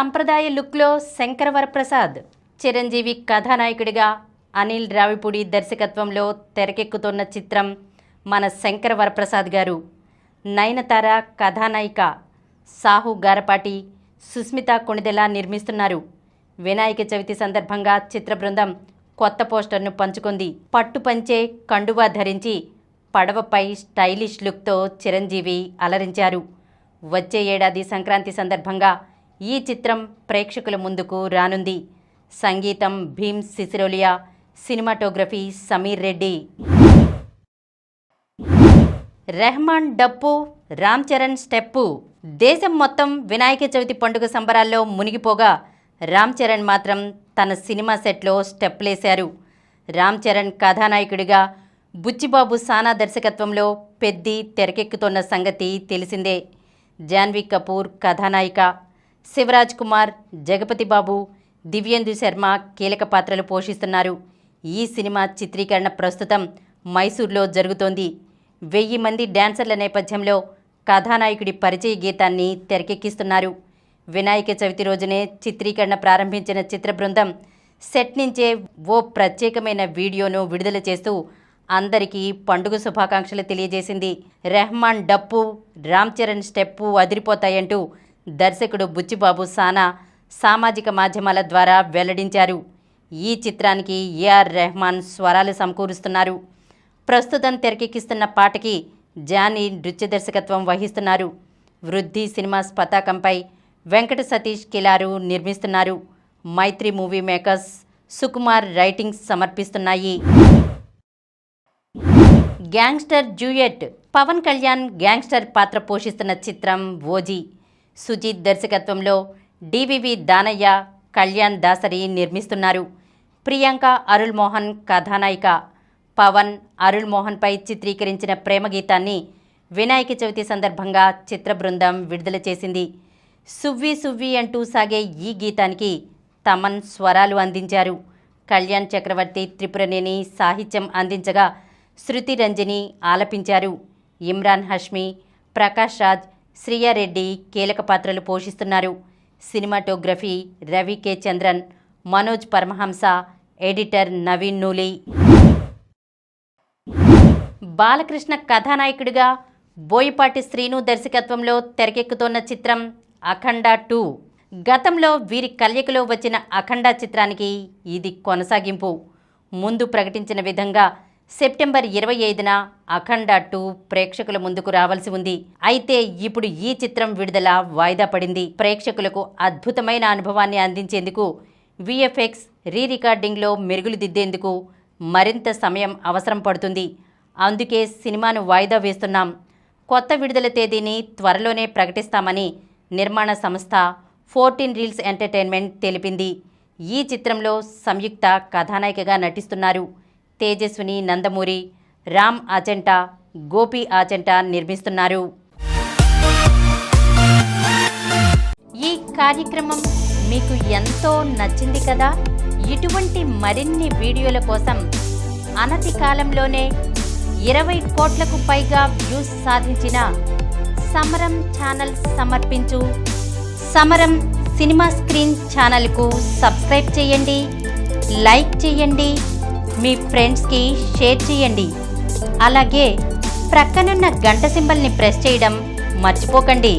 సంప్రదాయ లుక్లో శంకర వరప్రసాద్. చిరంజీవి కథానాయకుడిగా అనిల్ రావిపూడి దర్శకత్వంలో తెరకెక్కుతున్న చిత్రం మన శంకర వరప్రసాద్ గారు. నయనతార కథానాయిక, సాహు గారపాటి, సుస్మిత కొణిదెల నిర్మిస్తున్నారు. వినాయక చవితి సందర్భంగా చిత్ర బృందం కొత్త పోస్టర్ను పంచుకుంది. పట్టుపంచే కండువా ధరించి పడవపై స్టైలిష్ లుక్తో చిరంజీవి అలరించారు. వచ్చే ఏడాది సంక్రాంతి సందర్భంగా ఈ చిత్రం ప్రేక్షకుల ముందుకు రానుంది. సంగీతం భీమ్ సిసిరోలియా, సినిమాటోగ్రఫీ సమీర్ రెడ్డి. రెహమాన్ డప్పు, రామ్ చరణ్ స్టెప్పు. దేశం మొత్తం వినాయక చవితి పండుగ సంబరాల్లో మునిగిపోగా రామ్ చరణ్ మాత్రం తన సినిమా సెట్లో స్టెప్లేశారు. రామ్ చరణ్ కథానాయకుడిగా బుచ్చిబాబు సానా దర్శకత్వంలో పెద్ది తెరకెక్కుతున్న సంగతి తెలిసిందే. జాన్వీ కపూర్ కథానాయిక, శివరాజ్ కుమార్, జగపతి బాబు, దివ్యేందు శర్మ కీలక పాత్రలు పోషిస్తున్నారు. ఈ సినిమా చిత్రీకరణ ప్రస్తుతం మైసూర్లో జరుగుతోంది. 1000 మంది డాన్సర్ల నేపథ్యంలో కథానాయకుడి పరిచయ గీతాన్ని తెరకెక్కిస్తున్నారు. వినాయక చవితి రోజునే చిత్రీకరణ ప్రారంభించిన చిత్ర బృందం సెట్ నుంచే ఓ ప్రత్యేకమైన వీడియోను విడుదల చేస్తూ అందరికీ పండుగ శుభాకాంక్షలు తెలియజేసింది. రెహమాన్ డప్పు, రామ్ చరణ్ స్టెప్పు అదిరిపోతాయంటూ దర్శకుడు బుచ్చిబాబు సానా సామాజిక మాధ్యమాల ద్వారా వెల్లడించారు. ఈ చిత్రానికి ఏఆర్ రెహమాన్ స్వరాలు సమకూరుస్తున్నారు. ప్రస్తుతం తెరకెక్కిస్తున్న పాటకి జానీ నృత్య దర్శకత్వం వహిస్తున్నారు. వృద్ధి సినిమాస్ పతాకంపై వెంకట సతీష్ కిలారు నిర్మిస్తున్నారు. Mythri movie makers, Sukumar writings సమర్పిస్తున్నాయి. Gangster duet. Pawan Kalyan gangster పాత్ర పోషిస్తున్న చిత్రం ఓజీ. సుజీత్ దర్శకత్వంలో డివివి దానయ్య, కళ్యాణ్ దాసరి నిర్మిస్తున్నారు. ప్రియాంక అరుళ్ మోహన్ కథానాయిక. పవన్ అరుళ్ మోహన్పై చిత్రీకరించిన ప్రేమ గీతాన్ని వినాయక చవితి సందర్భంగా చిత్ర బృందం విడుదల చేసింది. సువ్వి సువ్వి అంటూ సాగే ఈ గీతానికి తమన్ స్వరాలు అందించారు. కళ్యాణ్ చక్రవర్తి త్రిపురనేని సాహిత్యం అందించగా శృతి రంజని ఆలపించారు. ఇమ్రాన్ హష్మి, ప్రకాష్ రాజ్, శ్రియారెడ్డి కీలక పాత్రలు పోషిస్తున్నారు. Cinematography Ravi K Chandran, Manoj Paramahamsa, editor Naveen Nooli. బాలకృష్ణ కథానాయకుడిగా బోయపాటి శ్రీను దర్శకత్వంలో తెరకెక్కుతున్న చిత్రం అఖండ 2. గతంలో వీరి కలయికలో వచ్చిన అఖండ చిత్రానికి ఇది కొనసాగింపు. ముందు ప్రకటించిన విధంగా సెప్టెంబర్ 25న అఖండ 2 ప్రేక్షకుల ముందుకు రావాల్సి ఉంది. అయితే ఇప్పుడు ఈ చిత్రం విడుదల వాయిదా పడింది. ప్రేక్షకులకు అద్భుతమైన అనుభవాన్ని అందించేందుకు విఎఫ్ఎక్స్ రీ రికార్డింగ్లో మెరుగులు దిద్దేందుకు మరింత సమయం అవసరం పడుతుంది. అందుకే సినిమాను వాయిదా వేస్తున్నాం. కొత్త విడుదల తేదీని త్వరలోనే ప్రకటిస్తామని నిర్మాణ సంస్థ 14 రీల్స్ ఎంటర్టైన్మెంట్ తెలిపింది. ఈ చిత్రంలో సంయుక్త కథానాయికగా నటిస్తున్నారు. తేజస్విని నందమూరి, రామ్ ఆచంట, గోపి ఆచంట నిర్మిస్తున్నారు. ఈ కార్యక్రమం మీకు ఎంతో నచ్చింది కదా. ఇటువంటి మరిన్ని వీడియోల కోసం అనతి కాలంలోనే 20 కోట్లకు పైగా వ్యూస్ సాధించిన సమరం ఛానల్ సమర్పించు సమరం సినిమా స్క్రీన్ ఛానల్కు సబ్స్క్రైబ్ చేయండి, లైక్ చేయండి, మీ ఫ్రెండ్స్కి షేర్ చేయండి. అలాగే ప్రక్కనున్న గంట సింబల్ని ప్రెస్ చేయడం మర్చిపోకండి.